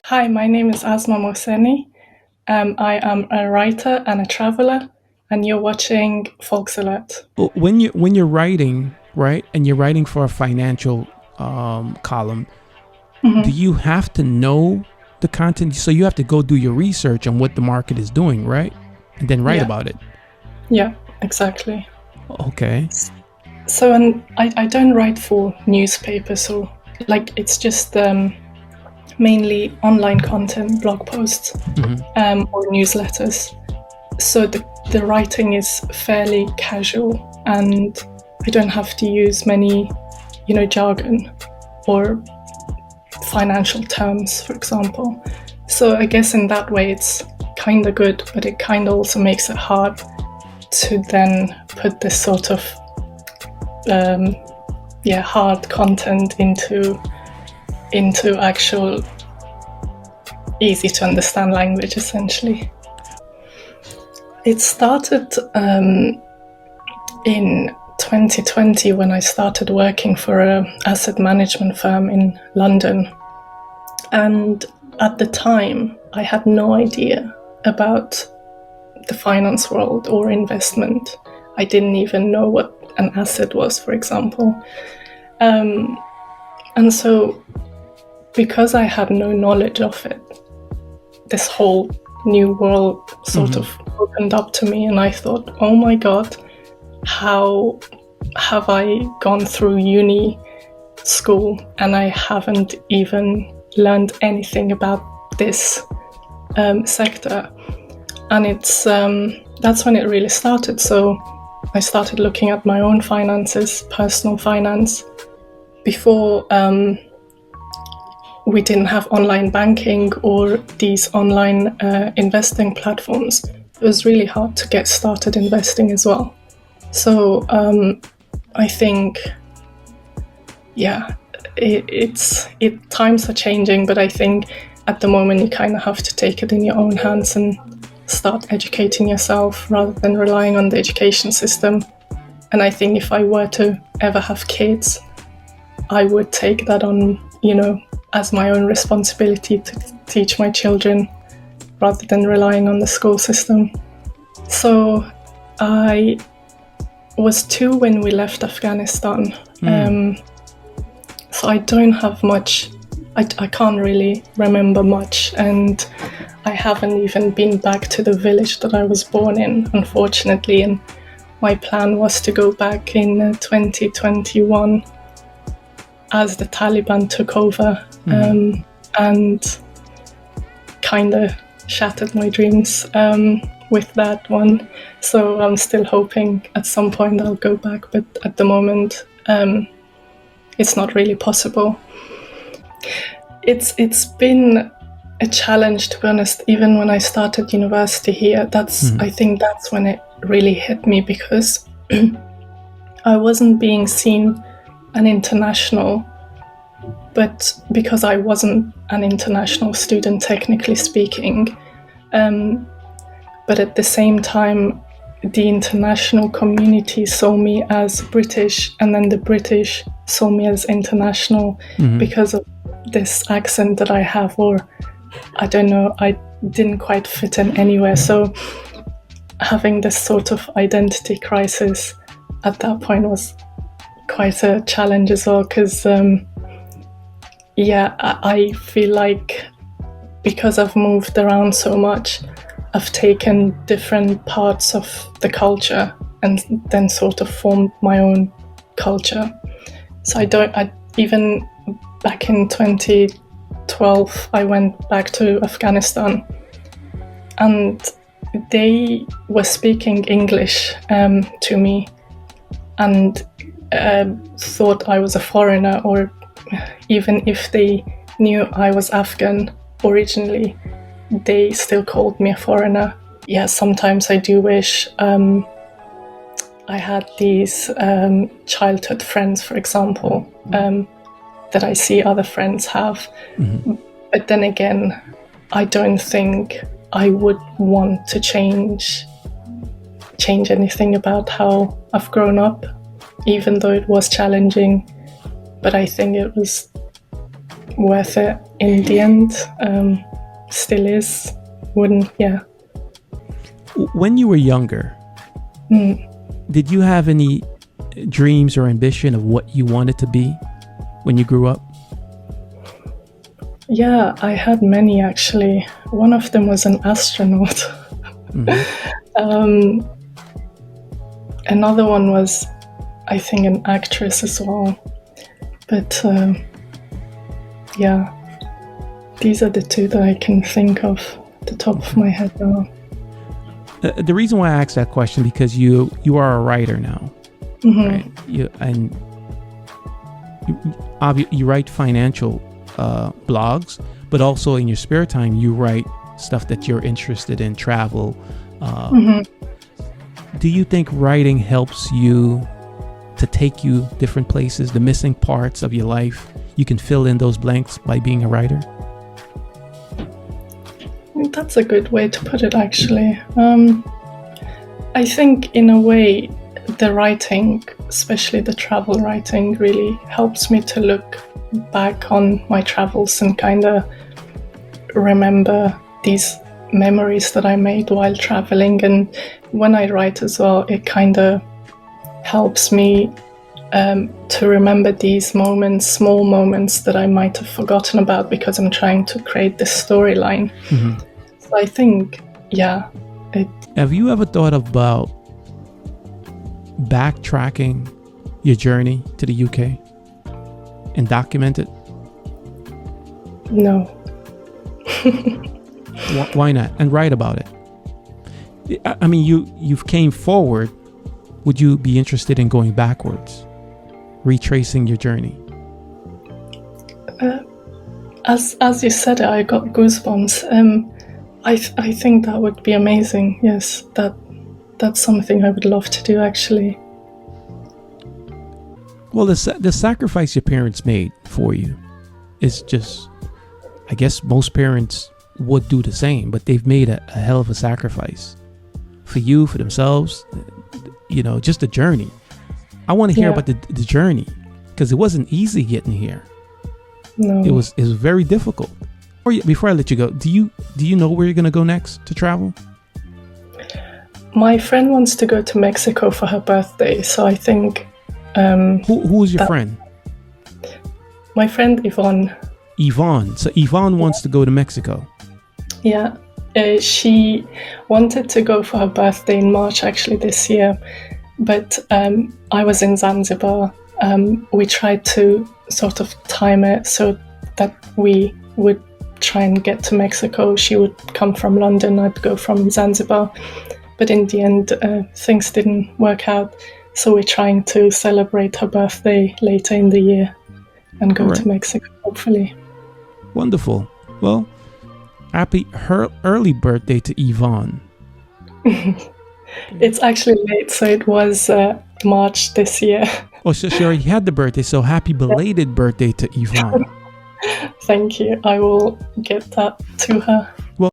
Hi, my name is Asma Mohseni. I am a writer and a traveler, and you're watching Folksalert. When you're writing, right, and you're writing for a financial column, do Hmm. you have to know the content? So you have to go do your research on what the market is doing, right, and then write Yeah, about it. yeah, exactly. Okay. So, and I don't write for newspapers or like it's just mainly online content, blog posts, Mm-hmm. or newsletters. So the writing is fairly casual, and I don't have to use many, jargon or financial terms, for example. So I guess in that way it's kind of good, but it kind of also makes it hard to then put this sort of hard content into actual easy to understand language, essentially. It started in 2020 when I started working for an asset management firm in London. And at the time, I had no idea about the finance world or investment. I didn't even know what an asset was, for example. And so, because I had no knowledge of it, this whole new world sort Mm-hmm. of opened up to me, and I thought, oh my God, how have I gone through uni school and I haven't even learned anything about this sector? And it's that's when it really started. So I started looking at my own finances, personal finance. Before we didn't have online banking or these online investing platforms, it was really hard to get started investing as well. So I think, yeah, times are changing, but I think at the moment you kind of have to take it in your own hands and start educating yourself rather than relying on the education system. And I think if I were to ever have kids, I would take that on, as my own responsibility to teach my children rather than relying on the school system. So I was 2 when we left Afghanistan. So I don't have much, I can't really remember much, and I haven't even been back to the village that I was born in, unfortunately. And my plan was to go back in 2021 as the Taliban took over, and kind of shattered my dreams with that one. So I'm still hoping at some point I'll go back, but at the moment it's not really possible. It's been a challenge, to be honest. Even when I started university here, I think that's when it really hit me, because I wasn't being seen an international, but because I wasn't an international student, technically speaking. But at the same time, the international community saw me as British, and then the British saw me as international because of this accent that I have, or I don't know, I didn't quite fit in anywhere. So having this sort of identity crisis at that point was quite a challenge as well, because I feel like because I've moved around so much, I've taken different parts of the culture and then sort of formed my own culture. So I even back in 2012, I went back to Afghanistan, and they were speaking English to me, and thought I was a foreigner, or even if they knew I was Afghan originally, they still called me a foreigner. Yeah, sometimes I do wish I had these childhood friends, for example, that I see other friends have. But then again, I don't think I would want to change anything about how I've grown up, even though it was challenging. But I think it was worth it in the end. Still is. Wouldn't, yeah. When you were younger, did you have any dreams or ambition of what you wanted to be when you grew up? Yeah, I had many actually. One of them was an astronaut. Another one was, I think, an actress as well. But yeah, these are the two that I can think of at the top of my head now. The reason why I asked that question, because you are a writer now, right? You write financial blogs, but also in your spare time you write stuff that you're interested in, travel. Do you think writing helps you to take you different places, the missing parts of your life? You can fill in those blanks by being a writer? That's a good way to put it, actually. I think in a way the writing, especially the travel writing, really helps me to look back on my travels and kind of remember these memories that I made while traveling. And when I write as well, it kind of helps me to remember these moments, small moments that I might have forgotten about, because I'm trying to create this storyline. So I think, yeah. Have you ever thought about backtracking your journey to the UK and document it? No. Why not? And write about it. I mean, you've came forward. Would you be interested in going backwards, retracing your journey? As you said it, I got goosebumps. I think that would be amazing. Yes, that's something I would love to do, actually. Well, the sacrifice your parents made for you is just, I guess most parents would do the same, but they've made a hell of a sacrifice for you, for themselves, just the journey. I want to hear about the journey, because it wasn't easy getting here. No. It was very difficult. Before I let you go, do you know where you're going to go next to travel? My friend wants to go to Mexico for her birthday, so I think... Who is your friend? My friend Yvonne. Yvonne. So Yvonne wants to go to Mexico. Yeah. She wanted to go for her birthday in March, actually, this year. But I was in Zanzibar. We tried to sort of time it so that we would try and get to Mexico. She would come from London, I'd go from Zanzibar. But in the end, things didn't work out. So we're trying to celebrate her birthday later in the year and go to Mexico, hopefully. Wonderful. Well, happy early birthday to Yvonne. It's actually late, so it was March this year. Oh, so she already had the birthday, so happy belated birthday to Yvonne. Thank you. I will get that to her. Well,